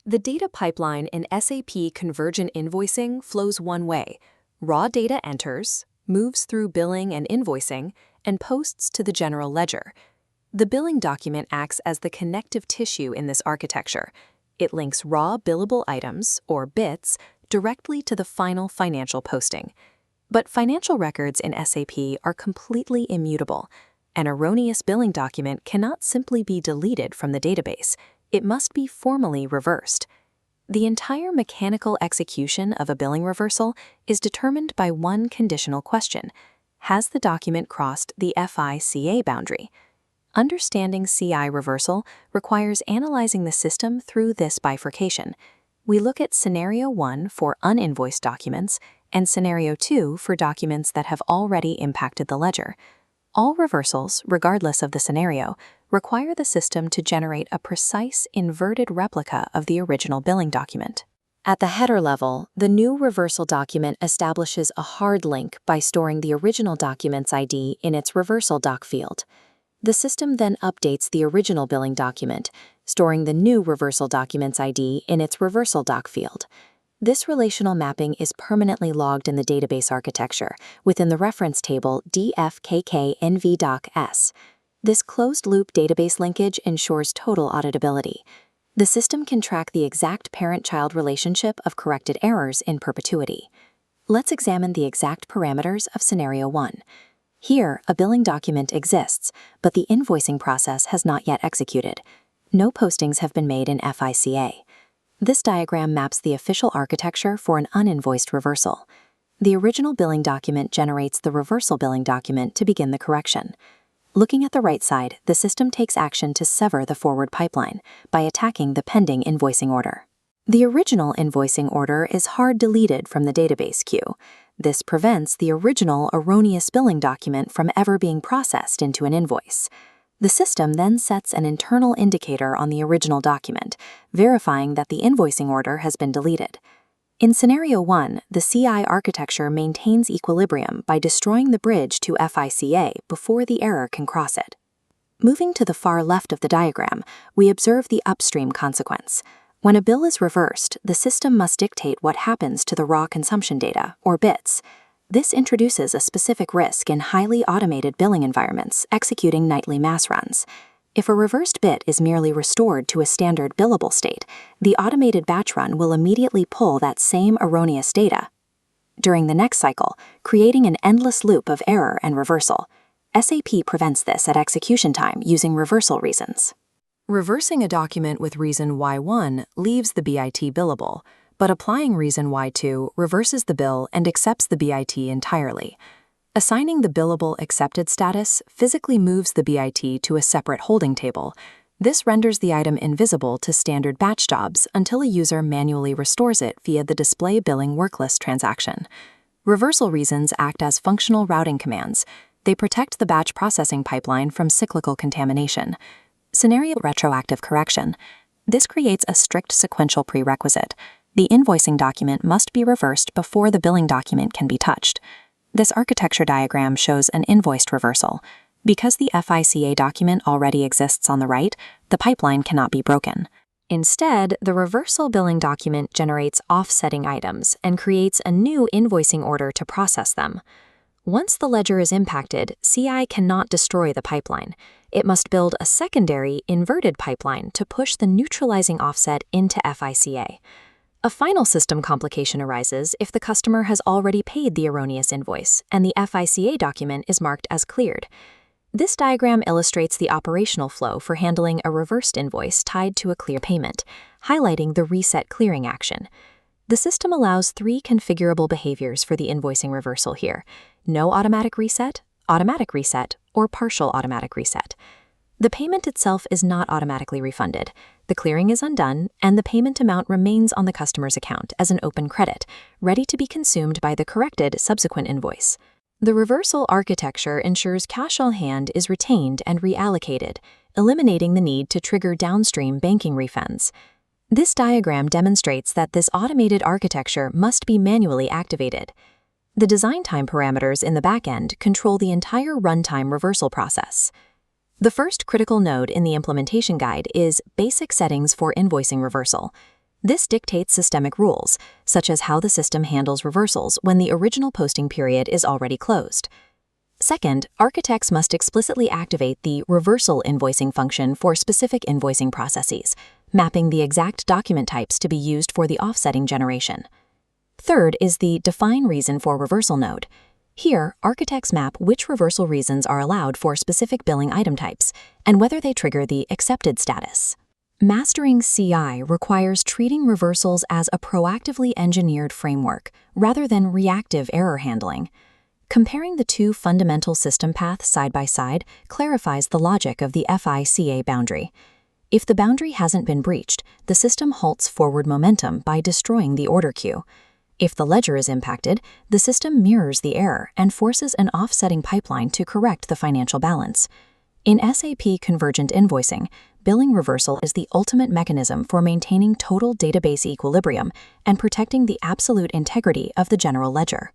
The data pipeline in SAP Convergent Invoicing flows one way. Raw data enters, moves through billing and invoicing, and posts to the general ledger. The billing document acts as the connective tissue in this architecture. It links raw billable items, or bits, directly to the final financial posting. But financial records in SAP are completely immutable. An erroneous billing document cannot simply be deleted from the database. It must be formally reversed. The entire mechanical execution of a billing reversal is determined by one conditional question: has the document crossed the FICA boundary? Understanding CI reversal requires analyzing the system through this bifurcation. We look at Scenario 1 for uninvoiced documents and Scenario 2 for documents that have already impacted the ledger. All reversals, regardless of the scenario, require the system to generate a precise inverted replica of the original billing document. At the header level, the new reversal document establishes a hard link by storing the original document's ID in its REVERSALDOC field. The system then updates the original billing document, storing the new reversal document's ID in its REVERSALDOC field. This relational mapping is permanently logged in the database architecture within the reference table DFKKNVDOC-S. This closed-loop database linkage ensures total auditability. The system can track the exact parent-child relationship of corrected errors in perpetuity. Let's examine the exact parameters of Scenario 1. Here, a billing document exists, but the invoicing process has not yet executed. No postings have been made in FICA. This diagram maps the official architecture for an uninvoiced reversal. The original billing document generates the reversal billing document to begin the correction. Looking at the right side, the system takes action to sever the forward pipeline by attacking the pending invoicing order. The original invoicing order is hard deleted from the database queue. This prevents the original erroneous billing document from ever being processed into an invoice. The system then sets an internal indicator on the original document, verifying that the invoicing order has been deleted. In Scenario 1, the CI architecture maintains equilibrium by destroying the bridge to FICA before the error can cross it. Moving to the far left of the diagram, we observe the upstream consequence. When a bill is reversed, the system must dictate what happens to the raw consumption data, or bits. This introduces a specific risk in highly automated billing environments executing nightly mass runs. If a reversed bit is merely restored to a standard billable state, the automated batch run will immediately pull that same erroneous data during the next cycle, creating an endless loop of error and reversal. SAP prevents this at execution time using reversal reasons. Reversing a document with reason Y1 leaves the BIT billable, but applying reason Y2 reverses the bill and accepts the BIT entirely. Assigning the billable accepted status physically moves the BIT to a separate holding table. This renders the item invisible to standard batch jobs until a user manually restores it via the display billing worklist transaction. Reversal reasons act as functional routing commands. They protect the batch processing pipeline from cyclical contamination. Scenario retroactive correction. This creates a strict sequential prerequisite. The invoicing document must be reversed before the billing document can be touched. This architecture diagram shows an invoiced reversal. Because the FICA document already exists on the right, the pipeline cannot be broken. Instead, the reversal billing document generates offsetting items and creates a new invoicing order to process them. Once the ledger is impacted, CI cannot destroy the pipeline. It must build a secondary, inverted pipeline to push the neutralizing offset into FICA. A final system complication arises if the customer has already paid the erroneous invoice and the FICA document is marked as cleared. This diagram illustrates the operational flow for handling a reversed invoice tied to a clear payment, highlighting the reset clearing action. The system allows 3 configurable behaviors for the invoicing reversal here: no automatic reset, or partial automatic reset. The payment itself is not automatically refunded. The clearing is undone, and the payment amount remains on the customer's account as an open credit, ready to be consumed by the corrected subsequent invoice. The reversal architecture ensures cash on hand is retained and reallocated, eliminating the need to trigger downstream banking refunds. This diagram demonstrates that this automated architecture must be manually activated. The design time parameters in the backend control the entire runtime reversal process. The first critical node in the implementation guide is Basic Settings for Invoicing Reversal. This dictates systemic rules, such as how the system handles reversals when the original posting period is already closed. Second, architects must explicitly activate the reversal invoicing function for specific invoicing processes, mapping the exact document types to be used for the offsetting generation. Third is the define reason for reversal node. Here, architects map which reversal reasons are allowed for specific billing item types and whether they trigger the accepted status. Mastering CI requires treating reversals as a proactively engineered framework rather than reactive error handling. Comparing the two fundamental system paths side by side clarifies the logic of the FI/CA boundary. If the boundary hasn't been breached, the system halts forward momentum by destroying the order queue. If the ledger is impacted, the system mirrors the error and forces an offsetting pipeline to correct the financial balance. In SAP Convergent Invoicing, billing reversal is the ultimate mechanism for maintaining total database equilibrium and protecting the absolute integrity of the general ledger.